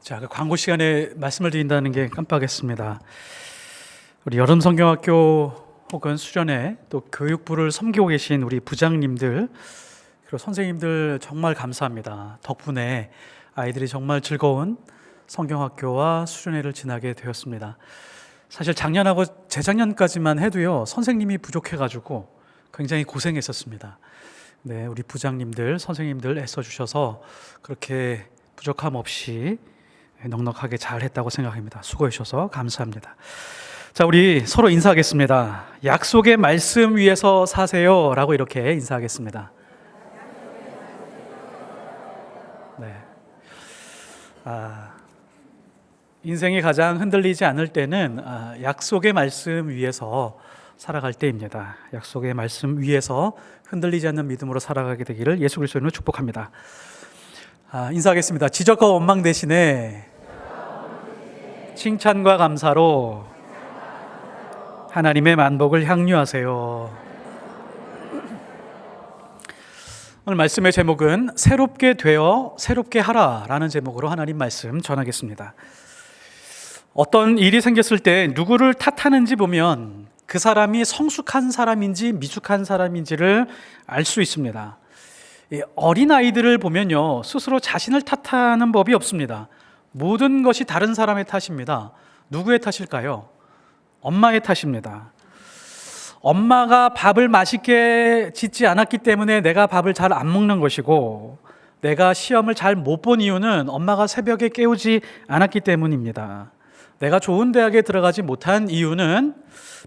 자, 그 광고 시간에 말씀을 드린다는 게 깜빡했습니다. 우리 여름 성경학교 혹은 수련회 또 교육부를 섬기고 계신 우리 부장님들 그리고 선생님들 정말 감사합니다. 덕분에 아이들이 정말 즐거운 성경학교와 수련회를 지나게 되었습니다. 사실 작년하고 재작년까지만 해도요, 선생님이 부족해가지고 굉장히 고생했었습니다. 네, 우리 부장님들, 선생님들 애써주셔서 그렇게 부족함 없이 넉넉하게 잘 했다고 생각합니다. 수고해 주셔서 감사합니다. 자, 우리 서로 인사하겠습니다. 약속의 말씀 위에서 사세요 라고 이렇게 인사하겠습니다. 네. 인생이 가장 흔들리지 않을 때는 약속의 말씀 위에서 살아갈 때입니다. 약속의 말씀 위에서 흔들리지 않는 믿음으로 살아가게 되기를 예수 그리스도 이름으로 축복합니다. 인사하겠습니다. 지적과 원망 대신에 칭찬과 감사로 하나님의 만복을 향유하세요. 오늘 말씀의 제목은 새롭게 되어 새롭게 하라라는 제목으로 하나님 말씀 전하겠습니다. 어떤 일이 생겼을 때 누구를 탓하는지 보면 그 사람이 성숙한 사람인지 미숙한 사람인지를 알 수 있습니다. 어린아이들을 보면요, 스스로 자신을 탓하는 법이 없습니다. 모든 것이 다른 사람의 탓입니다. 누구의 탓일까요? 엄마의 탓입니다. 엄마가 밥을 맛있게 짓지 않았기 때문에 내가 밥을 잘 안 먹는 것이고, 내가 시험을 잘 못 본 이유는 엄마가 새벽에 깨우지 않았기 때문입니다. 내가 좋은 대학에 들어가지 못한 이유는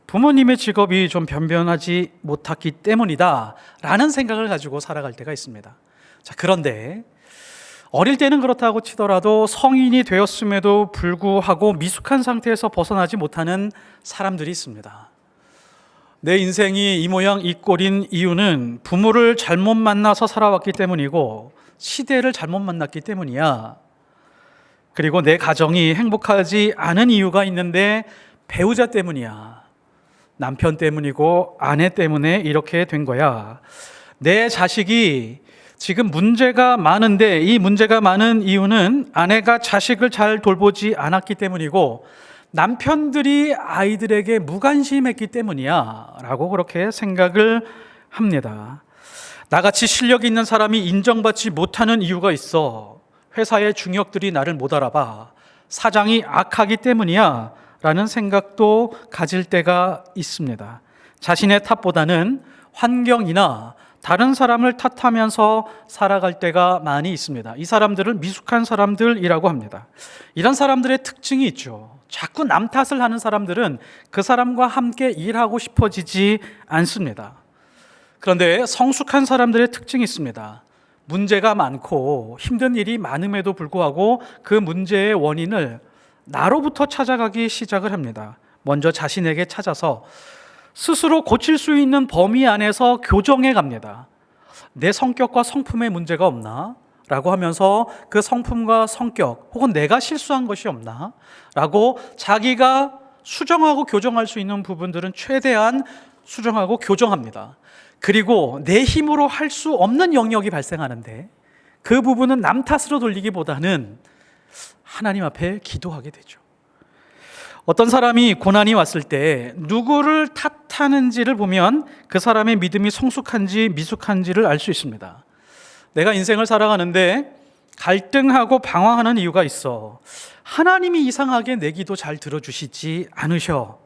부모님의 직업이 좀 변변하지 못했기 때문이다 라는 생각을 가지고 살아갈 때가 있습니다. 자, 그런데 어릴 때는 그렇다고 치더라도 성인이 되었음에도 불구하고 미숙한 상태에서 벗어나지 못하는 사람들이 있습니다. 내 인생이 이 모양 이 꼴인 이유는 부모를 잘못 만나서 살아왔기 때문이고 시대를 잘못 만났기 때문이야. 그리고 내 가정이 행복하지 않은 이유가 있는데 배우자 때문이야. 남편 때문이고 아내 때문에 이렇게 된 거야. 내 자식이 지금 문제가 많은데 이 문제가 많은 이유는 아내가 자식을 잘 돌보지 않았기 때문이고 남편들이 아이들에게 무관심했기 때문이야 라고 그렇게 생각을 합니다. 나같이 실력 있는 사람이 인정받지 못하는 이유가 있어. 회사의 중역들이 나를 못 알아봐. 사장이 악하기 때문이야 라는 생각도 가질 때가 있습니다. 자신의 탓보다는 환경이나 다른 사람을 탓하면서 살아갈 때가 많이 있습니다. 이 사람들을 미숙한 사람들이라고 합니다. 이런 사람들의 특징이 있죠. 자꾸 남 탓을 하는 사람들은 그 사람과 함께 일하고 싶어지지 않습니다. 그런데 성숙한 사람들의 특징이 있습니다. 문제가 많고 힘든 일이 많음에도 불구하고 그 문제의 원인을 나로부터 찾아가기 시작을 합니다. 먼저 자신에게 찾아서 스스로 고칠 수 있는 범위 안에서 교정해 갑니다. 내 성격과 성품에 문제가 없나? 라고 하면서 그 성품과 성격 혹은 내가 실수한 것이 없나? 라고 자기가 수정하고 교정할 수 있는 부분들은 최대한 수정하고 교정합니다. 그리고 내 힘으로 할 수 없는 영역이 발생하는데 그 부분은 남 탓으로 돌리기보다는 하나님 앞에 기도하게 되죠. 어떤 사람이 고난이 왔을 때 누구를 탓하는지를 보면 그 사람의 믿음이 성숙한지 미숙한지를 알 수 있습니다. 내가 인생을 살아가는데 갈등하고 방황하는 이유가 있어. 하나님이 이상하게 내 기도 잘 들어주시지 않으셔.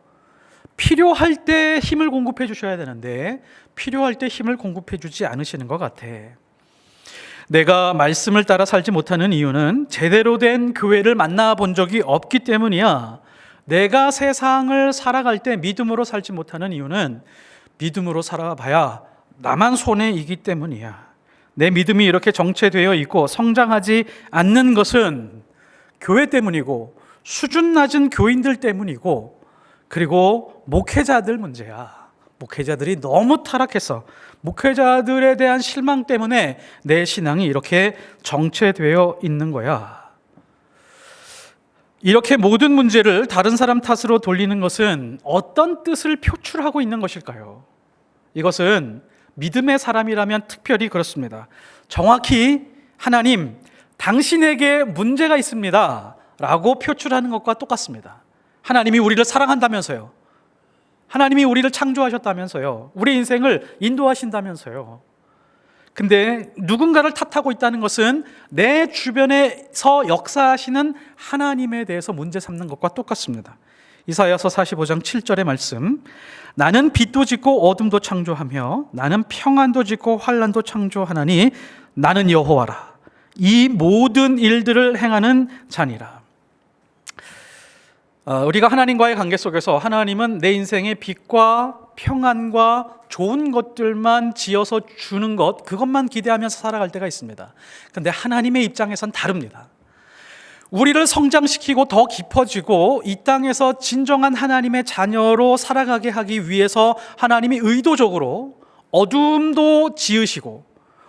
필요할 때 힘을 공급해 주셔야 되는데 필요할 때 힘을 공급해 주지 않으시는 것 같아. 내가 말씀을 따라 살지 못하는 이유는 제대로 된 교회를 만나본 적이 없기 때문이야. 내가 세상을 살아갈 때 믿음으로 살지 못하는 이유는 믿음으로 살아봐야 나만 손해이기 때문이야. 내 믿음이 이렇게 정체되어 있고 성장하지 않는 것은 교회 때문이고 수준 낮은 교인들 때문이고 그리고 목회자들 문제야. 목회자들이 너무 타락해서 목회자들에 대한 실망 때문에 내 신앙이 이렇게 정체되어 있는 거야. 이렇게 모든 문제를 다른 사람 탓으로 돌리는 것은 어떤 뜻을 표출하고 있는 것일까요? 이것은 믿음의 사람이라면 특별히 그렇습니다. 정확히 하나님, 당신에게 문제가 있습니다 라고 표출하는 것과 똑같습니다. 하나님이 우리를 사랑한다면서요. 하나님이 우리를 창조하셨다면서요. 우리 인생을 인도하신다면서요. 근데 누군가를 탓하고 있다는 것은 내 주변에서 역사하시는 하나님에 대해서 문제 삼는 것과 똑같습니다. 이사야서 45장 7절의 말씀, 나는 빛도 짓고 어둠도 창조하며 나는 평안도 짓고 환난도 창조하나니 나는 여호와라. 이 모든 일들을 행하는 자니라. 우리가 하나님과의 관계 속에서 하나님은 내 인생의 빛과 평안과 좋은 것들만 지어서 주는 것, 그것만 기대하면서 살아갈 때가 있습니다. 그런데 하나님의 입장에선 다릅니다. 우리를 성장시키고 더 깊어지고 이 땅에서 진정한 하나님의 자녀로 살아가게 하기 위해서 하나님이 의도적으로 어둠도 지으시고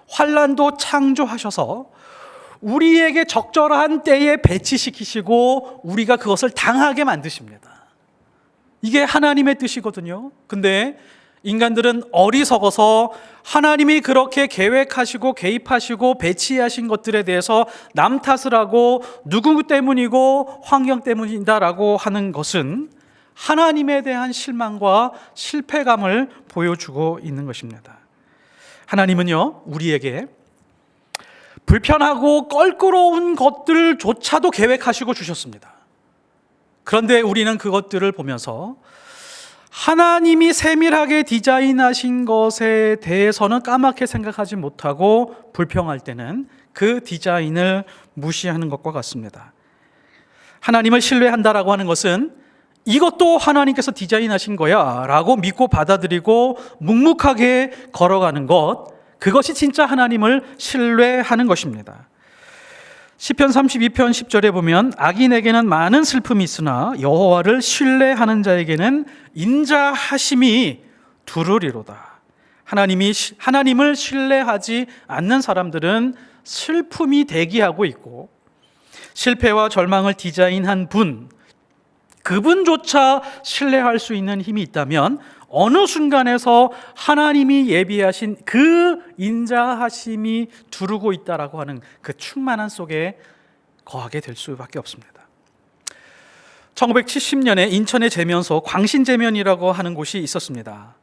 환난도 창조하셔서 우리에게 적절한 때에 배치시키시고 우리가 그것을 당하게 만드십니다. 이게 하나님의 뜻이거든요. 근데 인간들은 어리석어서 하나님이 그렇게 계획하시고 개입하시고 배치하신 것들에 대해서 남 탓을 하고 누구 때문이고 환경 때문이다라고 하는 것은 하나님에 대한 실망과 실패감을 보여주고 있는 것입니다. 하나님은요, 우리에게 불편하고 껄끄러운 것들조차도 계획하시고 주셨습니다. 그런데 우리는 그것들을 보면서 하나님이 세밀하게 디자인하신 것에 대해서는 까맣게 생각하지 못하고 불평할 때는 그 디자인을 무시하는 것과 같습니다. 하나님을 신뢰한다라고 하는 것은 이것도 하나님께서 디자인하신 거야 라고 믿고 받아들이고 묵묵하게 걸어가는 것, 그것이 진짜 하나님을 신뢰하는 것입니다. 시편 32편 10절에 보면 악인에게는 많은 슬픔이 있으나 여호와를 신뢰하는 자에게는 인자하심이 두루리로다. 하나님을 신뢰하지 않는 사람들은 슬픔이 대기하고 있고 실패와 절망을 디자인한 그분조차 신뢰할 수 있는 힘이 있다면 어느 순간에서 하나님이 예비하신 그 인자하심이 두르고 있다라고 하는 그 충만한 속에 거하게 될 수밖에 없습니다. 1970년에 인천의 제면소 광신제면이라고 하는 곳이 있었습니다.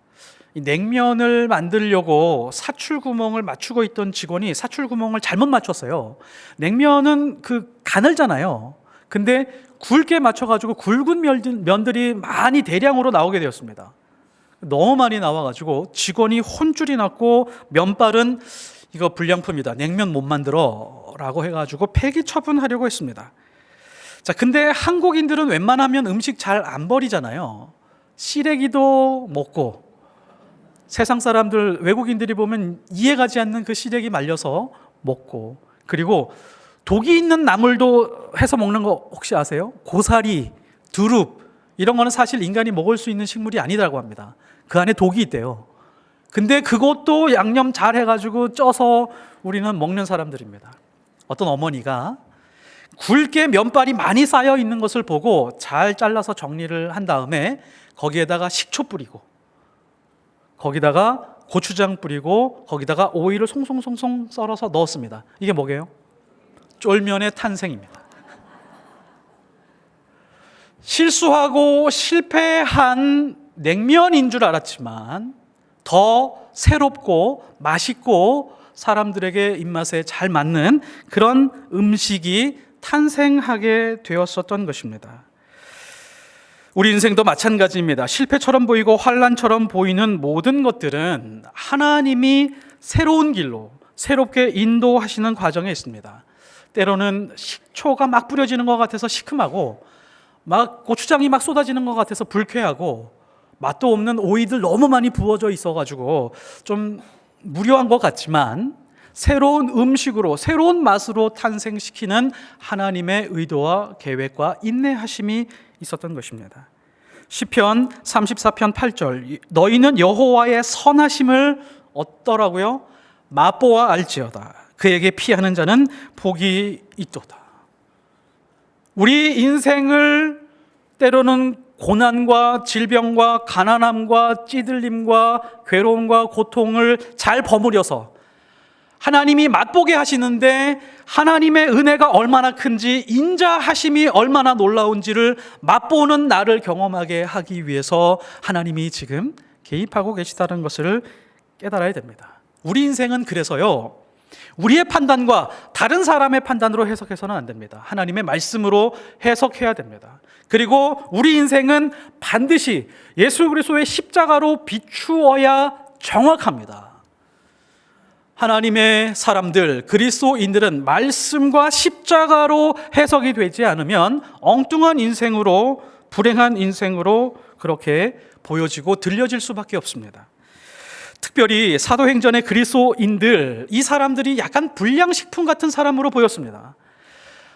이 냉면을 만들려고 사출구멍을 맞추고 있던 직원이 사출구멍을 잘못 맞췄어요. 냉면은 그 가늘잖아요. 근데 굵게 맞춰가지고 굵은 면들이 많이 대량으로 나오게 되었습니다. 너무 많이 나와가지고 직원이 혼쭐이 났고 면발은 이거 불량품이다, 냉면 못 만들어 라고 해가지고 폐기 처분하려고 했습니다. 자, 근데 한국인들은 웬만하면 음식 잘 안 버리잖아요. 시래기도 먹고, 세상 사람들, 외국인들이 보면 이해가지 않는 그 시래기 말려서 먹고, 그리고 독이 있는 나물도 해서 먹는 거 혹시 아세요? 고사리, 두릅, 이런 거는 사실 인간이 먹을 수 있는 식물이 아니라고 합니다. 그 안에 독이 있대요. 근데 그것도 양념 잘 해가지고 쪄서 우리는 먹는 사람들입니다. 어떤 어머니가 굵게 면발이 많이 쌓여 있는 것을 보고 잘 잘라서 정리를 한 다음에 거기에다가 식초 뿌리고, 거기다가 고추장 뿌리고, 거기다가 오이를 송송송송 썰어서 넣었습니다. 이게 뭐게요? 쫄면의 탄생입니다. 실수하고 실패한 냉면인 줄 알았지만 더 새롭고 맛있고 사람들에게 입맛에 잘 맞는 그런 음식이 탄생하게 되었었던 것입니다. 우리 인생도 마찬가지입니다. 실패처럼 보이고 환난처럼 보이는 모든 것들은 하나님이 새로운 길로 새롭게 인도하시는 과정에 있습니다. 때로는 식초가 막 뿌려지는 것 같아서 시큼하고, 막 고추장이 막 쏟아지는 것 같아서 불쾌하고, 맛도 없는 오이들 너무 많이 부어져 있어가지고 좀 무료한 것 같지만 새로운 음식으로, 새로운 맛으로 탄생시키는 하나님의 의도와 계획과 인내하심이 있었던 것입니다. 시편 34편 8절, 너희는 여호와의 선하심을 얻더라고요, 맛보아 알지어다. 그에게 피하는 자는 복이 있도다. 우리 인생을 때로는 고난과 질병과 가난함과 찌들림과 괴로움과 고통을 잘 버무려서 하나님이 맛보게 하시는데 하나님의 은혜가 얼마나 큰지, 인자하심이 얼마나 놀라운지를 맛보는 나를 경험하게 하기 위해서 하나님이 지금 개입하고 계시다는 것을 깨달아야 됩니다. 우리 인생은 그래서요, 우리의 판단과 다른 사람의 판단으로 해석해서는 안 됩니다. 하나님의 말씀으로 해석해야 됩니다. 그리고 우리 인생은 반드시 예수 그리스도의 십자가로 비추어야 정확합니다. 하나님의 사람들, 그리스도인들은 말씀과 십자가로 해석이 되지 않으면 엉뚱한 인생으로, 불행한 인생으로 그렇게 보여지고 들려질 수밖에 없습니다. 특별히 사도행전의 그리스도인들, 이 사람들이 약간 불량식품 같은 사람으로 보였습니다.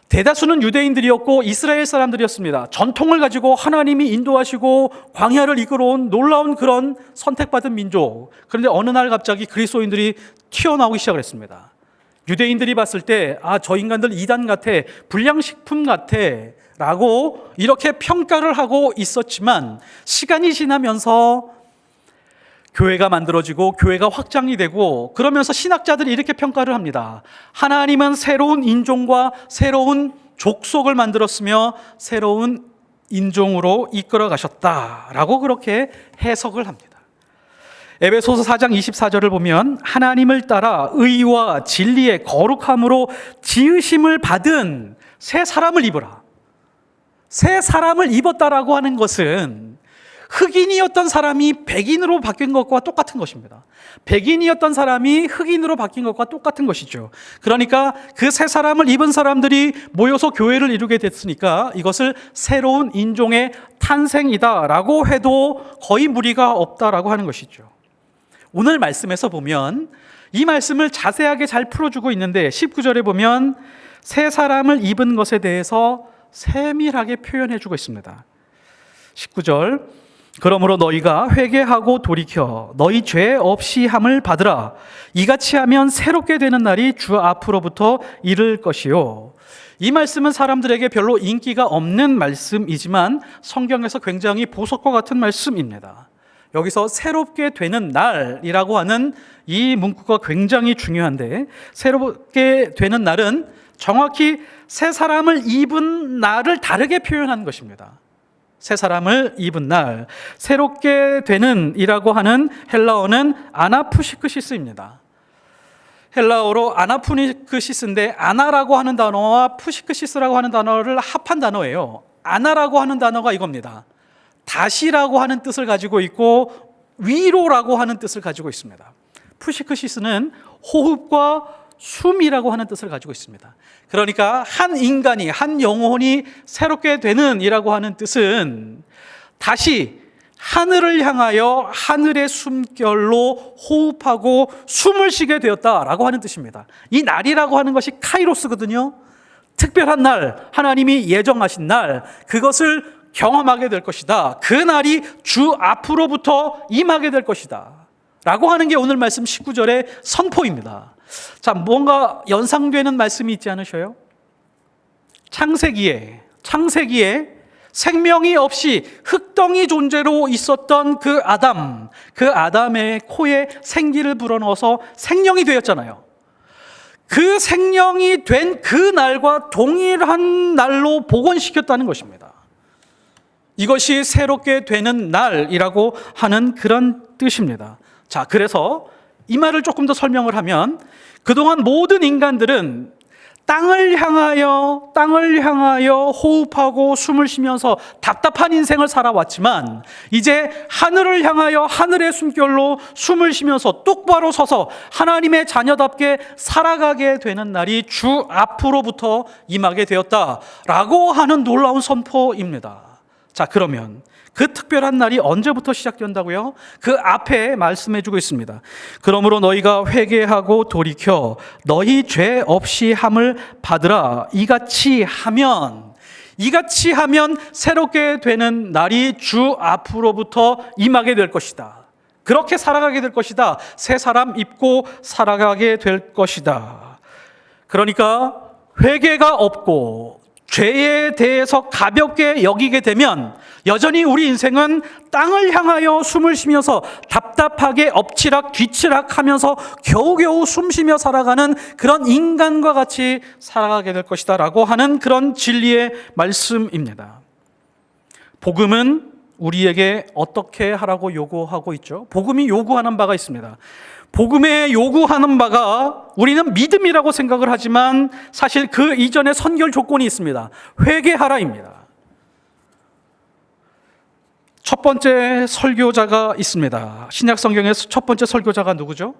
대다수는 유대인들이었고 이스라엘 사람들이었습니다. 전통을 가지고 하나님이 인도하시고 광야를 이끌어온 놀라운 그런 선택받은 민족. 그런데 어느 날 갑자기 그리스도인들이 튀어나오기 시작을 했습니다. 유대인들이 봤을 때 저 인간들 이단 같아, 불량식품 같아 라고 이렇게 평가를 하고 있었지만, 시간이 지나면서 교회가 만들어지고 교회가 확장이 되고 그러면서 신학자들이 이렇게 평가를 합니다. 하나님은 새로운 인종과 새로운 족속을 만들었으며 새로운 인종으로 이끌어 가셨다라고 그렇게 해석을 합니다. 에베소서 4장 24절을 보면 하나님을 따라 의와 진리의 거룩함으로 지으심을 받은 새 사람을 입어라. 새 사람을 입었다라고 하는 것은 흑인이었던 사람이 백인으로 바뀐 것과 똑같은 것입니다. 백인이었던 사람이 흑인으로 바뀐 것과 똑같은 것이죠. 그러니까 그 새 사람을 입은 사람들이 모여서 교회를 이루게 됐으니까 이것을 새로운 인종의 탄생이다라고 해도 거의 무리가 없다라고 하는 것이죠. 오늘 말씀에서 보면 이 말씀을 자세하게 잘 풀어주고 있는데 19절에 보면 새 사람을 입은 것에 대해서 세밀하게 표현해주고 있습니다. 19절, 그러므로 너희가 회개하고 돌이켜 너희 죄 없이 함을 받으라. 이같이 하면 새롭게 되는 날이 주 앞으로부터 이를 것이요. 이 말씀은 사람들에게 별로 인기가 없는 말씀이지만 성경에서 굉장히 보석과 같은 말씀입니다. 여기서 새롭게 되는 날이라고 하는 이 문구가 굉장히 중요한데, 새롭게 되는 날은 정확히 새 사람을 입은 날을 다르게 표현한 것입니다. 새 사람을 입은 날, 새롭게 되는 이라고 하는 헬라어는 아나푸시크시스입니다. 헬라어로 아나푸시크시스인데 아나라고 하는 단어와 푸시크시스라고 하는 단어를 합한 단어예요. 아나라고 하는 단어가 이겁니다. 다시라고 하는 뜻을 가지고 있고 위로라고 하는 뜻을 가지고 있습니다. 푸시크시스는 호흡과 숨이라고 하는 뜻을 가지고 있습니다. 그러니까 한 인간이, 한 영혼이 새롭게 되는 이라고 하는 뜻은 다시 하늘을 향하여 하늘의 숨결로 호흡하고 숨을 쉬게 되었다라고 하는 뜻입니다. 이 날이라고 하는 것이 카이로스거든요. 특별한 날, 하나님이 예정하신 날, 그것을 경험하게 될 것이다. 그 날이 주 앞으로부터 임하게 될 것이다 라고 하는 게 오늘 말씀 19절의 선포입니다. 자, 뭔가 연상되는 말씀이 있지 않으셔요? 창세기에 생명이 없이 흙덩이 존재로 있었던 그 아담의 코에 생기를 불어넣어서 생명이 되었잖아요. 그 생명이 된 그 날과 동일한 날로 복원시켰다는 것입니다. 이것이 새롭게 되는 날이라고 하는 그런 뜻입니다. 자, 그래서 이 말을 조금 더 설명을 하면, 그동안 모든 인간들은 땅을 향하여 호흡하고 숨을 쉬면서 답답한 인생을 살아왔지만, 이제 하늘을 향하여 하늘의 숨결로 숨을 쉬면서 똑바로 서서 하나님의 자녀답게 살아가게 되는 날이 주 앞으로부터 임하게 되었다라고 하는 놀라운 선포입니다. 자, 그러면 그 특별한 날이 언제부터 시작된다고요? 그 앞에 말씀해주고 있습니다. 그러므로 너희가 회개하고 돌이켜 너희 죄 없이 함을 받으라. 이같이 하면 새롭게 되는 날이 주 앞으로부터 임하게 될 것이다. 그렇게 살아가게 될 것이다. 새 사람 입고 살아가게 될 것이다. 그러니까 회개가 없고 죄에 대해서 가볍게 여기게 되면 여전히 우리 인생은 땅을 향하여 숨을 쉬면서 답답하게 엎치락 뒤치락 하면서 겨우겨우 숨 쉬며 살아가는 그런 인간과 같이 살아가게 될 것이다 라고 하는 그런 진리의 말씀입니다. 복음은 우리에게 어떻게 하라고 요구하고 있죠? 복음이 요구하는 바가 있습니다. 복음에 요구하는 바가 우리는 믿음이라고 생각을 하지만 사실 그 이전에 선결 조건이 있습니다. 회개하라입니다. 첫 번째 설교자가 있습니다. 신약 성경에서 첫 번째 설교자가 누구죠?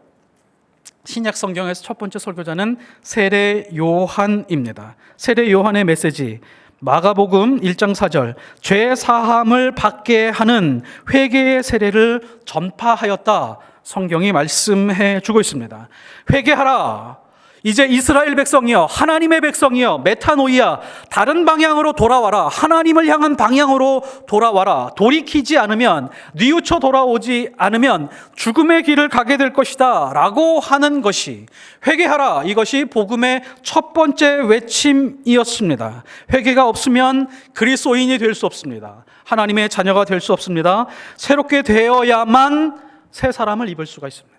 신약 성경에서 첫 번째 설교자는 세례 요한입니다. 세례 요한의 메시지 마가복음 1장 4절 죄 사함을 받게 하는 회개의 세례를 전파하였다. 성경이 말씀해 주고 있습니다. 회개하라. 이제 이스라엘 백성이여, 하나님의 백성이여, 메타노이아, 다른 방향으로 돌아와라. 하나님을 향한 방향으로 돌아와라. 돌이키지 않으면, 뉘우쳐 돌아오지 않으면 죽음의 길을 가게 될 것이다 라고 하는 것이, 회개하라, 이것이 복음의 첫 번째 외침이었습니다. 회개가 없으면 그리스도인이 될 수 없습니다. 하나님의 자녀가 될 수 없습니다. 새롭게 되어야만 새 사람을 입을 수가 있습니다.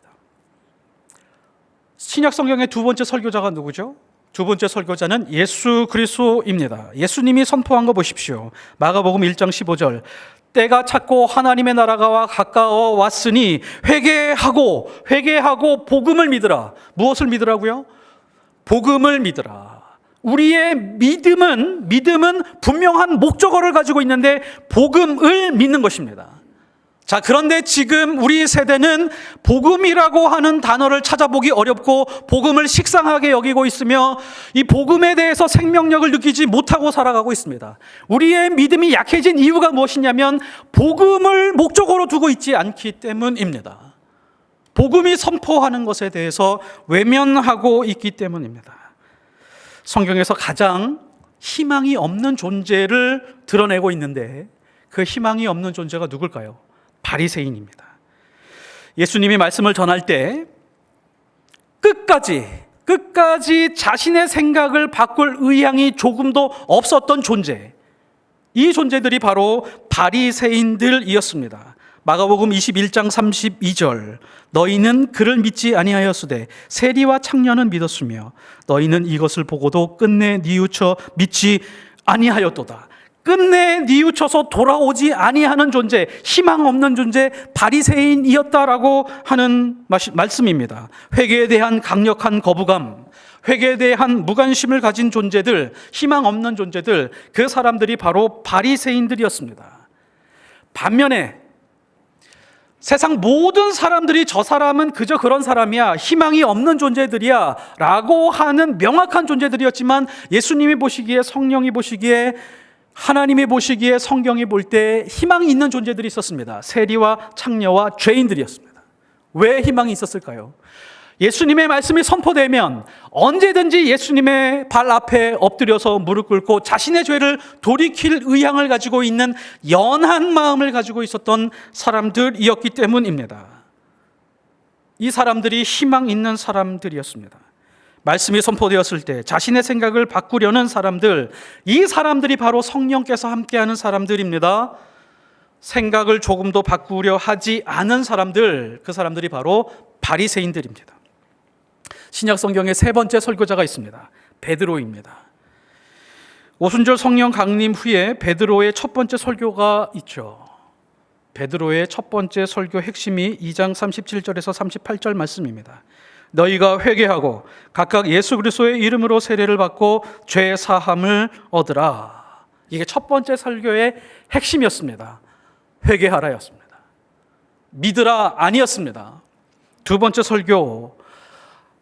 신약 성경의 두 번째 설교자가 누구죠? 두 번째 설교자는 예수 그리스도입니다. 예수님이 선포한 거 보십시오. 마가복음 1장 15절 때가 찼고 하나님의 나라가 가까워 왔으니 회개하고 복음을 믿으라. 무엇을 믿으라고요? 복음을 믿으라. 우리의 믿음은 분명한 목적어를 가지고 있는데 복음을 믿는 것입니다. 자, 그런데 지금 우리 세대는 복음이라고 하는 단어를 찾아보기 어렵고 복음을 식상하게 여기고 있으며 이 복음에 대해서 생명력을 느끼지 못하고 살아가고 있습니다. 우리의 믿음이 약해진 이유가 무엇이냐면 복음을 목적으로 두고 있지 않기 때문입니다. 복음이 선포하는 것에 대해서 외면하고 있기 때문입니다. 성경에서 가장 희망이 없는 존재를 드러내고 있는데 그 희망이 없는 존재가 누굴까요? 바리새인입니다. 예수님이 말씀을 전할 때 끝까지 자신의 생각을 바꿀 의향이 조금도 없었던 존재, 이 존재들이 바로 바리새인들이었습니다. 마가복음 21장 32절 너희는 그를 믿지 아니하였으되 세리와 창녀는 믿었으며 너희는 이것을 보고도 끝내 뉘우쳐 믿지 아니하였도다. 끝내 뉘우쳐서 돌아오지 아니하는 존재, 희망 없는 존재, 바리새인이었다라고 하는 말씀입니다. 회개에 대한 강력한 거부감, 회개에 대한 무관심을 가진 존재들, 희망 없는 존재들, 그 사람들이 바로 바리새인들이었습니다. 반면에 세상 모든 사람들이 저 사람은 그저 그런 사람이야, 희망이 없는 존재들이야 라고 하는 명확한 존재들이었지만 예수님이 보시기에, 성령이 보시기에, 하나님이 보시기에, 성경이 볼 때 희망이 있는 존재들이 있었습니다. 세리와 창녀와 죄인들이었습니다. 왜 희망이 있었을까요? 예수님의 말씀이 선포되면 언제든지 예수님의 발 앞에 엎드려서 무릎 꿇고 자신의 죄를 돌이킬 의향을 가지고 있는 연한 마음을 가지고 있었던 사람들이었기 때문입니다. 이 사람들이 희망 있는 사람들이었습니다. 말씀이 선포되었을 때 자신의 생각을 바꾸려는 사람들, 이 사람들이 바로 성령께서 함께하는 사람들입니다. 생각을 조금도 바꾸려 하지 않은 사람들, 그 사람들이 바로 바리새인들입니다. 신약 성경의 세 번째 설교자가 있습니다. 베드로입니다. 오순절 성령 강림 후에 베드로의 첫 번째 설교가 있죠. 베드로의 첫 번째 설교 핵심이 2장 37절에서 38절 말씀입니다. 너희가 회개하고 각각 예수 그리스도의 이름으로 세례를 받고 죄 사함을 얻으라. 이게 첫 번째 설교의 핵심이었습니다. 회개하라였습니다. 믿으라 아니었습니다. 두 번째 설교,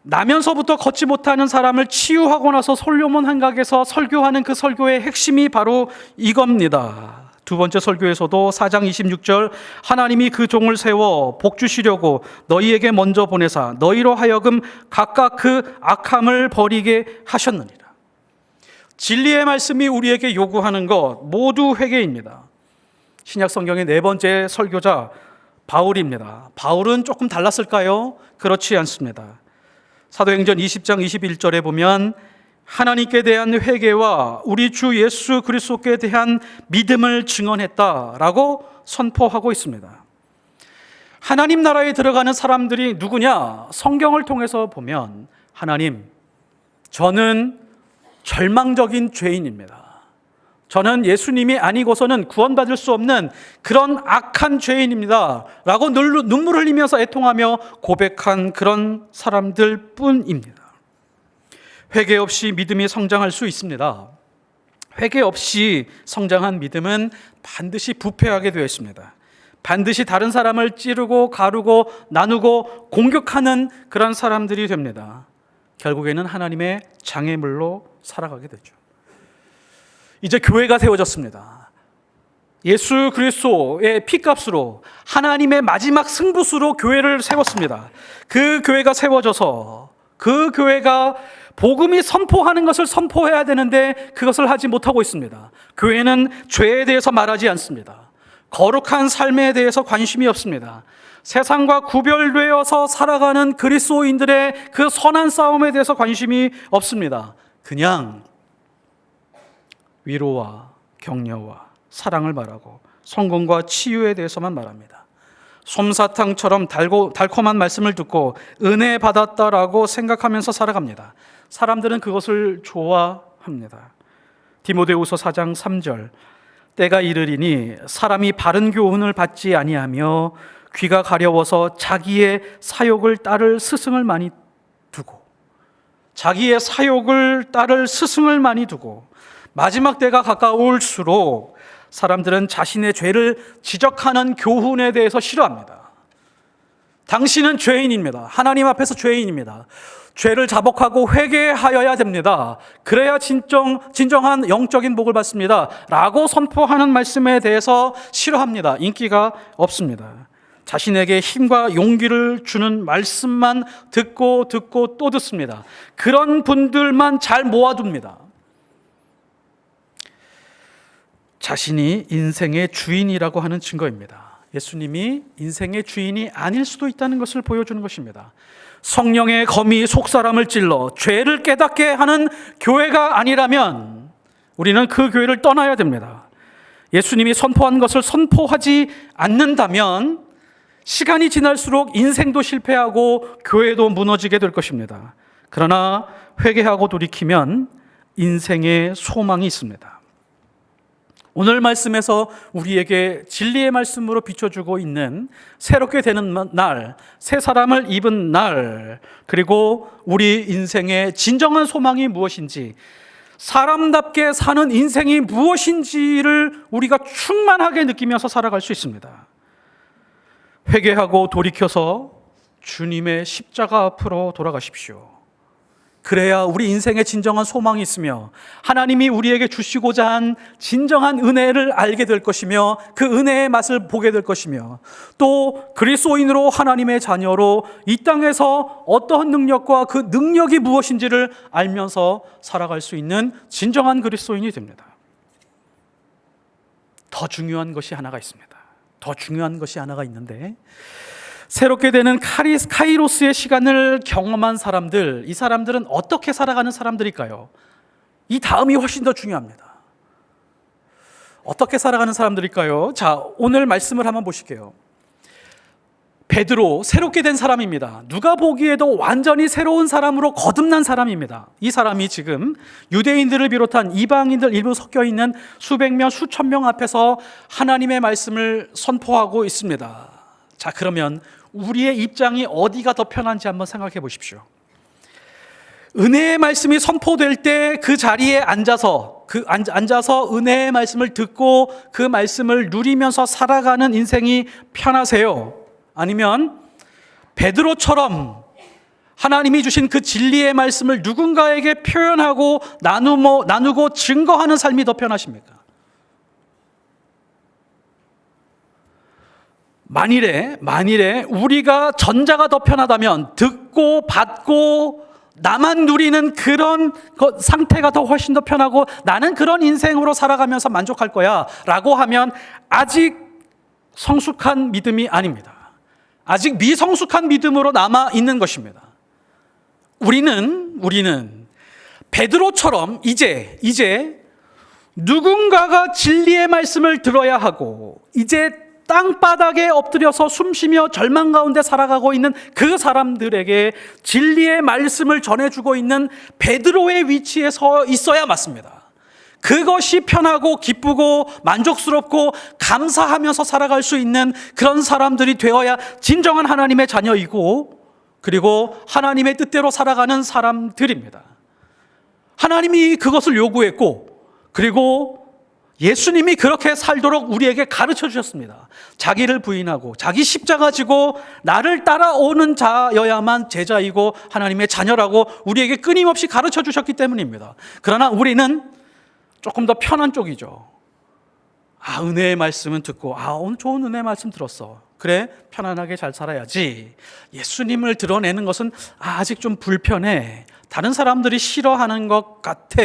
나면서부터 걷지 못하는 사람을 치유하고 나서 솔로몬 한각에서 설교하는 그 설교의 핵심이 바로 이겁니다. 두 번째 설교에서도 4장 26절 하나님이 그 종을 세워 복 주시려고 너희에게 먼저 보내사 너희로 하여금 각각 그 악함을 버리게 하셨느니라. 진리의 말씀이 우리에게 요구하는 것 모두 회개입니다. 신약 성경의 네 번째 설교자 바울입니다. 바울은 조금 달랐을까요? 그렇지 않습니다. 사도행전 20장 21절에 보면 하나님께 대한 회개와 우리 주 예수 그리스도께 대한 믿음을 증언했다라고 선포하고 있습니다. 하나님 나라에 들어가는 사람들이 누구냐? 성경을 통해서 보면 하나님, 저는 절망적인 죄인입니다. 저는 예수님이 아니고서는 구원받을 수 없는 그런 악한 죄인입니다 라고 눈물을 흘리면서 애통하며 고백한 그런 사람들 뿐입니다. 회개 없이 믿음이 성장할 수 있습니다. 회개 없이 성장한 믿음은 반드시 부패하게 되어 있습니다. 반드시 다른 사람을 찌르고 가르고 나누고 공격하는 그런 사람들이 됩니다. 결국에는 하나님의 장애물로 살아가게 되죠. 이제 교회가 세워졌습니다. 예수 그리스도의 피값으로 하나님의 마지막 승부수로 교회를 세웠습니다. 그 교회가 세워져서 그 교회가 복음이 선포하는 것을 선포해야 되는데 그것을 하지 못하고 있습니다. 교회는 죄에 대해서 말하지 않습니다. 거룩한 삶에 대해서 관심이 없습니다. 세상과 구별되어서 살아가는 그리스도인들의 그 선한 싸움에 대해서 관심이 없습니다. 그냥 위로와 격려와 사랑을 말하고 성공과 치유에 대해서만 말합니다. 솜사탕처럼 달콤한 말씀을 듣고 은혜 받았다라고 생각하면서 살아갑니다. 사람들은 그것을 좋아합니다. 디모데후서 4장 3절, 때가 이르리니 사람이 바른 교훈을 받지 아니하며 귀가 가려워서 자기의 사욕을 따를 스승을 많이 두고, 자기의 사욕을 따를 스승을 많이 두고, 마지막 때가 가까울수록 사람들은 자신의 죄를 지적하는 교훈에 대해서 싫어합니다. 당신은 죄인입니다. 하나님 앞에서 죄인입니다. 죄를 자복하고 회개하여야 됩니다. 그래야 진정한 영적인 복을 받습니다 라고 선포하는 말씀에 대해서 싫어합니다. 인기가 없습니다. 자신에게 힘과 용기를 주는 말씀만 듣고 또 듣습니다. 그런 분들만 잘 모아둡니다. 자신이 인생의 주인이라고 하는 증거입니다. 예수님이 인생의 주인이 아닐 수도 있다는 것을 보여주는 것입니다. 성령의 검이 속사람을 찔러 죄를 깨닫게 하는 교회가 아니라면 우리는 그 교회를 떠나야 됩니다. 예수님이 선포한 것을 선포하지 않는다면 시간이 지날수록 인생도 실패하고 교회도 무너지게 될 것입니다. 그러나 회개하고 돌이키면 인생의 소망이 있습니다. 오늘 말씀에서 우리에게 진리의 말씀으로 비춰주고 있는 새롭게 되는 날, 새 사람을 입은 날, 그리고 우리 인생의 진정한 소망이 무엇인지, 사람답게 사는 인생이 무엇인지를 우리가 충만하게 느끼면서 살아갈 수 있습니다. 회개하고 돌이켜서 주님의 십자가 앞으로 돌아가십시오. 그래야 우리 인생에 진정한 소망이 있으며 하나님이 우리에게 주시고자 한 진정한 은혜를 알게 될 것이며 그 은혜의 맛을 보게 될 것이며 또 그리스도인으로 하나님의 자녀로 이 땅에서 어떠한 능력과 그 능력이 무엇인지를 알면서 살아갈 수 있는 진정한 그리스도인이 됩니다. 더 중요한 것이 하나가 있습니다. 더 중요한 것이 하나가 있는데, 새롭게 되는 카이로스의 시간을 경험한 사람들, 이 사람들은 어떻게 살아가는 사람들일까요? 이 다음이 훨씬 더 중요합니다. 어떻게 살아가는 사람들일까요? 자, 오늘 말씀을 한번 보실게요. 베드로, 새롭게 된 사람입니다. 누가 보기에도 완전히 새로운 사람으로 거듭난 사람입니다. 이 사람이 지금 유대인들을 비롯한 이방인들 일부 섞여 있는 수백 명, 수천 명 앞에서 하나님의 말씀을 선포하고 있습니다. 자, 그러면 우리의 입장이 어디가 더 편한지 한번 생각해 보십시오. 은혜의 말씀이 선포될 때 그 자리에 앉아서 은혜의 말씀을 듣고 그 말씀을 누리면서 살아가는 인생이 편하세요? 아니면 베드로처럼 하나님이 주신 그 진리의 말씀을 누군가에게 표현하고 나누고 증거하는 삶이 더 편하십니까? 만일에 우리가 전자가 더 편하다면, 듣고 받고 나만 누리는 그런 상태가 더 훨씬 더 편하고 나는 그런 인생으로 살아가면서 만족할 거야 라고 하면 아직 성숙한 믿음이 아닙니다. 아직 미성숙한 믿음으로 남아 있는 것입니다. 우리는 베드로처럼 이제 누군가가 진리의 말씀을 들어야 하고 이제 땅바닥에 엎드려서 숨쉬며 절망 가운데 살아가고 있는 그 사람들에게 진리의 말씀을 전해주고 있는 베드로의 위치에 서 있어야 맞습니다. 그것이 편하고 기쁘고 만족스럽고 감사하면서 살아갈 수 있는 그런 사람들이 되어야 진정한 하나님의 자녀이고, 그리고 하나님의 뜻대로 살아가는 사람들입니다. 하나님이 그것을 요구했고, 그리고 예수님이 그렇게 살도록 우리에게 가르쳐 주셨습니다. 자기를 부인하고 자기 십자가 지고 나를 따라오는 자여야만 제자이고 하나님의 자녀라고 우리에게 끊임없이 가르쳐 주셨기 때문입니다. 그러나 우리는 조금 더 편한 쪽이죠. 은혜의 말씀은 듣고 오늘 좋은 은혜의 말씀 들었어. 그래, 편안하게 잘 살아야지. 예수님을 드러내는 것은 아직 좀 불편해. 다른 사람들이 싫어하는 것 같아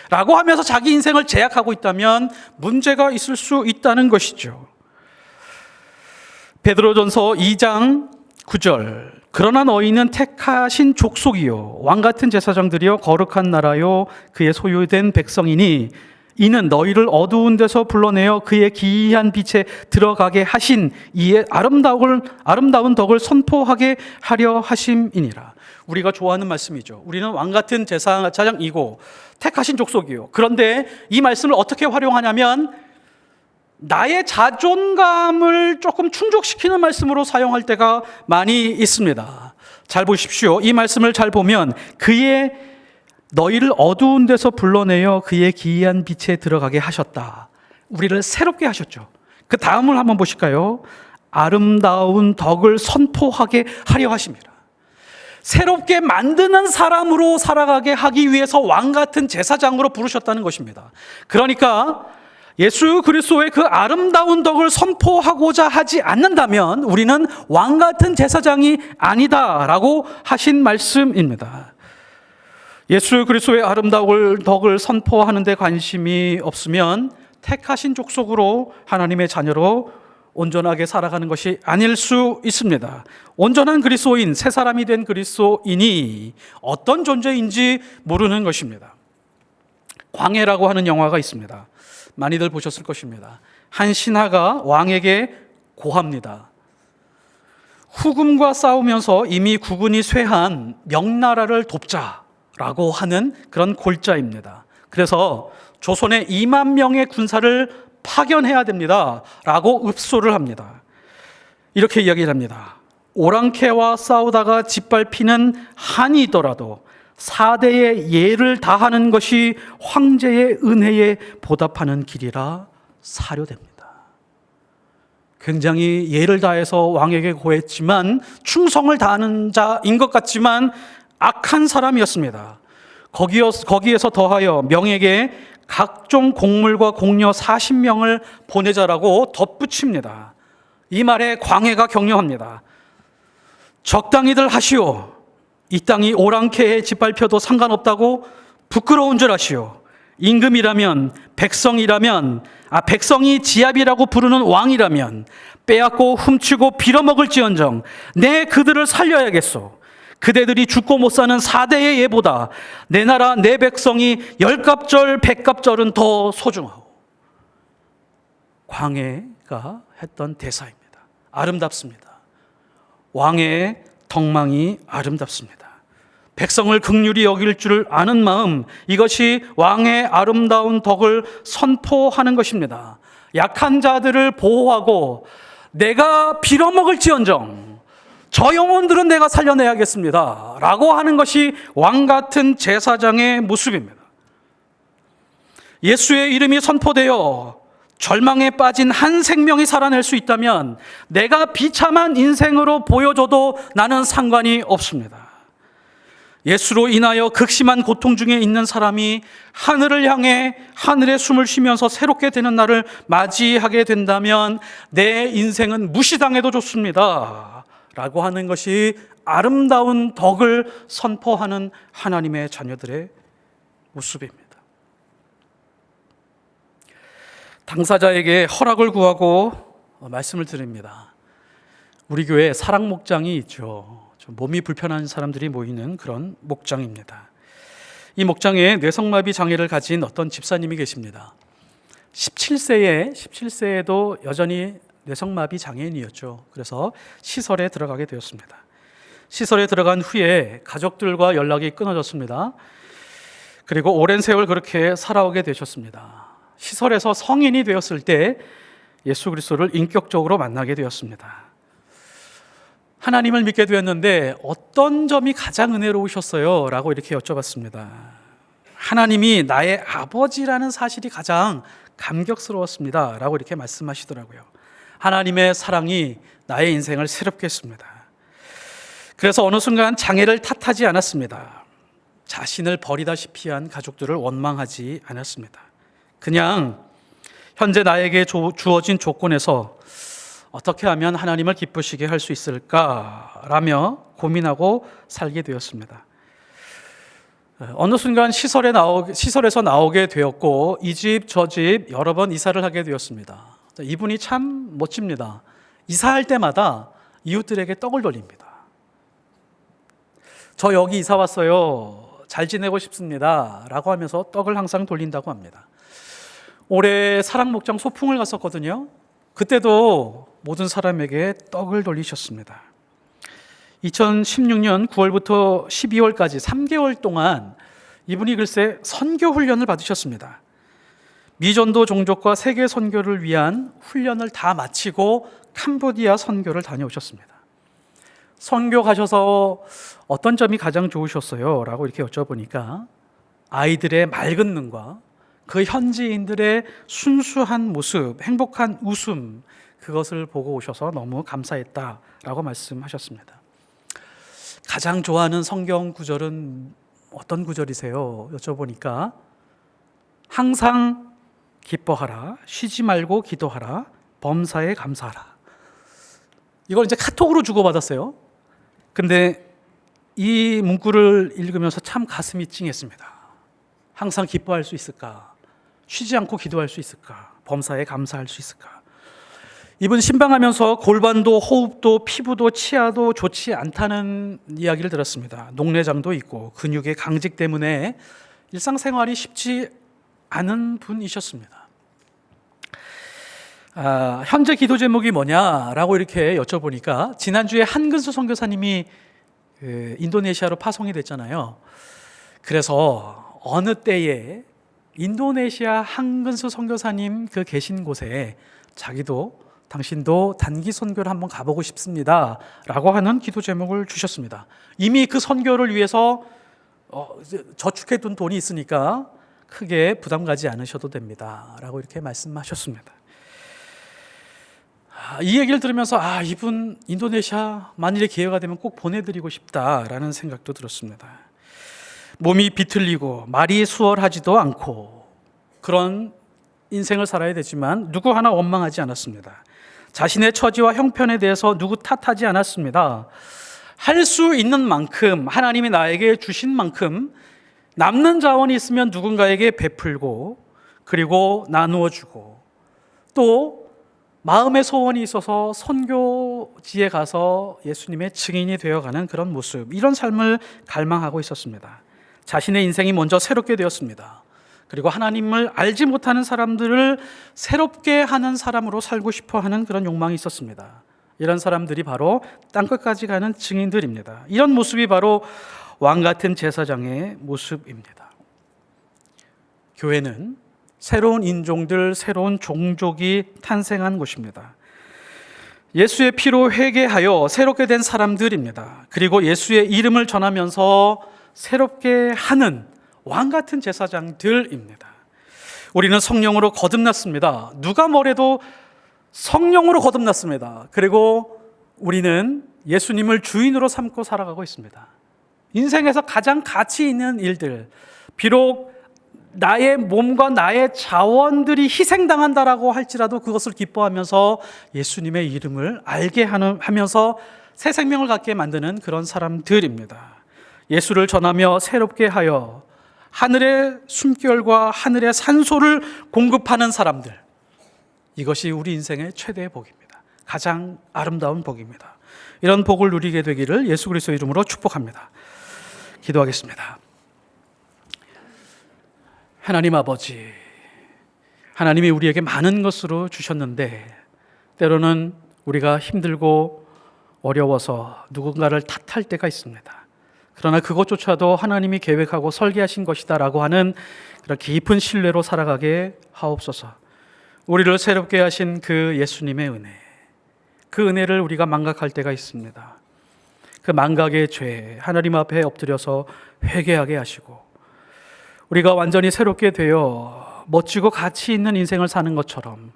라고 하면서 자기 인생을 제약하고 있다면 문제가 있을 수 있다는 것이죠. 베드로전서 2장 9절, 그러나 너희는 택하신 족속이요 왕같은 제사장들이요 거룩한 나라요 그의 소유된 백성이니 이는 너희를 어두운 데서 불러내어 그의 기이한 빛에 들어가게 하신 이의 아름다운 덕을 선포하게 하려 하심이니라. 우리가 좋아하는 말씀이죠. 우리는 왕같은 제사장이고 택하신 족속이요. 그런데 이 말씀을 어떻게 활용하냐면 나의 자존감을 조금 충족시키는 말씀으로 사용할 때가 많이 있습니다. 잘 보십시오. 이 말씀을 잘 보면 너희를 어두운 데서 불러내어 그의 기이한 빛에 들어가게 하셨다. 우리를 새롭게 하셨죠. 그 다음을 한번 보실까요? 아름다운 덕을 선포하게 하려 하십니다. 새롭게 만드는 사람으로 살아가게 하기 위해서 왕같은 제사장으로 부르셨다는 것입니다. 그러니까 예수 그리스도의 그 아름다운 덕을 선포하고자 하지 않는다면 우리는 왕같은 제사장이 아니다라고 하신 말씀입니다. 예수 그리스도의 아름다운 덕을 선포하는 데 관심이 없으면 택하신 족속으로 하나님의 자녀로 온전하게 살아가는 것이 아닐 수 있습니다. 온전한 그리스도인, 새 사람이 된 그리스도인이 어떤 존재인지 모르는 것입니다. 광해라고 하는 영화가 있습니다. 많이들 보셨을 것입니다. 한 신하가 왕에게 고합니다. 후금과 싸우면서 이미 국군이 쇠한 명나라를 돕자라고 하는 그런 골자입니다. 그래서 조선에 2만 명의 군사를 파견해야 됩니다 라고 읍소를 합니다. 이렇게 이야기를 합니다. 오랑캐와 싸우다가 짓밟히는 한이 있더라도 4대의 예를 다하는 것이 황제의 은혜에 보답하는 길이라 사료됩니다. 굉장히 예를 다해서 왕에게 고했지만 충성을 다하는 자인 것 같지만 악한 사람이었습니다. 거기에서 더하여 명에게 각종 곡물과 공녀 40명을 보내자라고 덧붙입니다. 이 말에 광해가 격려합니다. 적당히들 하시오. 이 땅이 오랑캐에 짓밟혀도 상관없다고 부끄러운 줄 아시오. 임금이라면 백성이 지압이라고 부르는 왕이라면 빼앗고 훔치고 빌어먹을지언정 내 그들을 살려야겠소. 그대들이 죽고 못 사는 4대의 예보다 내 나라 내 백성이 10갑절 100갑절은 더 소중하오. 광해가 했던 대사입니다. 아름답습니다. 왕의 덕망이 아름답습니다. 백성을 긍휼히 여길 줄 아는 마음, 이것이 왕의 아름다운 덕을 선포하는 것입니다. 약한 자들을 보호하고 내가 빌어먹을지언정 저 영혼들은 내가 살려내야겠습니다 라고 하는 것이 왕같은 제사장의 모습입니다. 예수의 이름이 선포되어 절망에 빠진 한 생명이 살아낼 수 있다면 내가 비참한 인생으로 보여줘도 나는 상관이 없습니다. 예수로 인하여 극심한 고통 중에 있는 사람이 하늘을 향해 하늘에 숨을 쉬면서 새롭게 되는 날을 맞이하게 된다면 내 인생은 무시당해도 좋습니다 라고 하는 것이 아름다운 덕을 선포하는 하나님의 자녀들의 모습입니다. 당사자에게 허락을 구하고 말씀을 드립니다. 우리 교회에 사랑 목장이 있죠. 좀 몸이 불편한 사람들이 모이는 그런 목장입니다. 이 목장에 뇌성마비 장애를 가진 어떤 집사님이 계십니다. 17세에도 여전히 뇌성마비 장애인이었죠. 그래서 시설에 들어가게 되었습니다. 시설에 들어간 후에 가족들과 연락이 끊어졌습니다. 그리고 오랜 세월 그렇게 살아오게 되셨습니다. 시설에서 성인이 되었을 때 예수 그리스도를 인격적으로 만나게 되었습니다. 하나님을 믿게 되었는데 어떤 점이 가장 은혜로우셨어요? 라고 이렇게 여쭤봤습니다. 하나님이 나의 아버지라는 사실이 가장 감격스러웠습니다. 라고 이렇게 말씀하시더라고요. 하나님의 사랑이 나의 인생을 새롭게 했습니다. 그래서 어느 순간 장애를 탓하지 않았습니다. 자신을 버리다시피 한 가족들을 원망하지 않았습니다. 그냥 현재 나에게 주어진 조건에서 어떻게 하면 하나님을 기쁘시게 할 수 있을까라며 고민하고 살게 되었습니다. 어느 순간 시설에서 나오게 되었고 이 집 저 집 여러 번 이사를 하게 되었습니다. 이분이 참 멋집니다. 이사할 때마다 이웃들에게 떡을 돌립니다. 저 여기 이사 왔어요. 잘 지내고 싶습니다. 라고 하면서 떡을 항상 돌린다고 합니다. 올해 사랑목장 소풍을 갔었거든요. 그때도 모든 사람에게 떡을 돌리셨습니다. 2016년 9월부터 12월까지 3개월 동안 이분이 글쎄 선교 훈련을 받으셨습니다. 미전도 종족과 세계 선교를 위한 훈련을 다 마치고 캄보디아 선교를 다녀오셨습니다. 선교 가셔서 어떤 점이 가장 좋으셨어요? 라고 이렇게 여쭤보니까 아이들의 맑은 눈과 그 현지인들의 순수한 모습, 행복한 웃음, 그것을 보고 오셔서 너무 감사했다라고 말씀하셨습니다. 가장 좋아하는 성경 구절은 어떤 구절이세요? 여쭤보니까 항상 기뻐하라, 쉬지 말고 기도하라, 범사에 감사하라. 이걸 이제 카톡으로 주고받았어요. 근데 이 문구를 읽으면서 참 가슴이 찡했습니다. 항상 기뻐할 수 있을까? 쉬지 않고 기도할 수 있을까? 범사에 감사할 수 있을까? 이분 신방하면서 골반도 호흡도 피부도 치아도 좋지 않다는 이야기를 들었습니다. 녹내장도 있고 근육의 강직 때문에 일상생활이 쉽지 않은 분이셨습니다. 현재 기도 제목이 뭐냐라고 이렇게 여쭤보니까 지난주에 한근수 선교사님이 인도네시아로 파송이 됐잖아요. 그래서 어느 때에 인도네시아 한근수 선교사님 그 계신 곳에 당신도 단기 선교를 한번 가보고 싶습니다 라고 하는 기도 제목을 주셨습니다. 이미 그 선교를 위해서 저축해둔 돈이 있으니까 크게 부담 가지 않으셔도 됩니다 라고 이렇게 말씀하셨습니다. 이 얘기를 들으면서 이분 인도네시아 만일에 기회가 되면 꼭 보내드리고 싶다라는 생각도 들었습니다. 몸이 비틀리고 말이 수월하지도 않고 그런 인생을 살아야 되지만 누구 하나 원망하지 않았습니다. 자신의 처지와 형편에 대해서 누구 탓하지 않았습니다. 할 수 있는 만큼 하나님이 나에게 주신 만큼 남는 자원이 있으면 누군가에게 베풀고 그리고 나누어 주고 또 마음의 소원이 있어서 선교지에 가서 예수님의 증인이 되어가는 그런 모습, 이런 삶을 갈망하고 있었습니다. 자신의 인생이 먼저 새롭게 되었습니다. 그리고 하나님을 알지 못하는 사람들을 새롭게 하는 사람으로 살고 싶어 하는 그런 욕망이 있었습니다. 이런 사람들이 바로 땅끝까지 가는 증인들입니다. 이런 모습이 바로 왕 같은 제사장의 모습입니다. 교회는 새로운 인종들, 새로운 종족이 탄생한 곳입니다. 예수의 피로 회개하여 새롭게 된 사람들입니다. 그리고 예수의 이름을 전하면서 새롭게 하는 왕 같은 제사장들입니다. 우리는 성령으로 거듭났습니다. 누가 뭐래도 성령으로 거듭났습니다. 그리고 우리는 예수님을 주인으로 삼고 살아가고 있습니다. 인생에서 가장 가치 있는 일들, 비록 나의 몸과 나의 자원들이 희생당한다라고 할지라도 그것을 기뻐하면서 예수님의 이름을 알게 하면서 새 생명을 갖게 만드는 그런 사람들입니다. 예수를 전하며 새롭게 하여 하늘의 숨결과 하늘의 산소를 공급하는 사람들, 이것이 우리 인생의 최대의 복입니다. 가장 아름다운 복입니다. 이런 복을 누리게 되기를 예수 그리스도 이름으로 축복합니다. 기도하겠습니다. 하나님 아버지, 하나님이 우리에게 많은 것으로 주셨는데 때로는 우리가 힘들고 어려워서 누군가를 탓할 때가 있습니다. 그러나 그것조차도 하나님이 계획하고 설계하신 것이다 라고 하는 그런 깊은 신뢰로 살아가게 하옵소서. 우리를 새롭게 하신 그 예수님의 은혜, 그 은혜를 우리가 망각할 때가 있습니다. 그 망각의 죄 하나님 앞에 엎드려서 회개하게 하시고 우리가 완전히 새롭게 되어 멋지고 가치 있는 인생을 사는 것처럼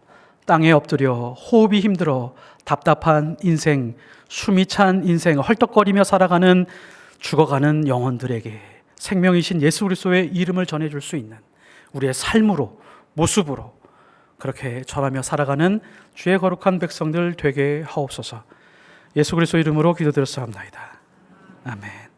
땅에 엎드려 호흡이 힘들어 답답한 인생, 숨이 찬 인생, 헐떡거리며 살아가는 죽어가는 영혼들에게 생명이신 예수 그리스도의 이름을 전해줄 수 있는 우리의 삶으로, 모습으로 그렇게 전하며 살아가는 주의 거룩한 백성들 되게 하옵소서. 예수 그리스도 이름으로 기도드렸사옵나이다. 아멘.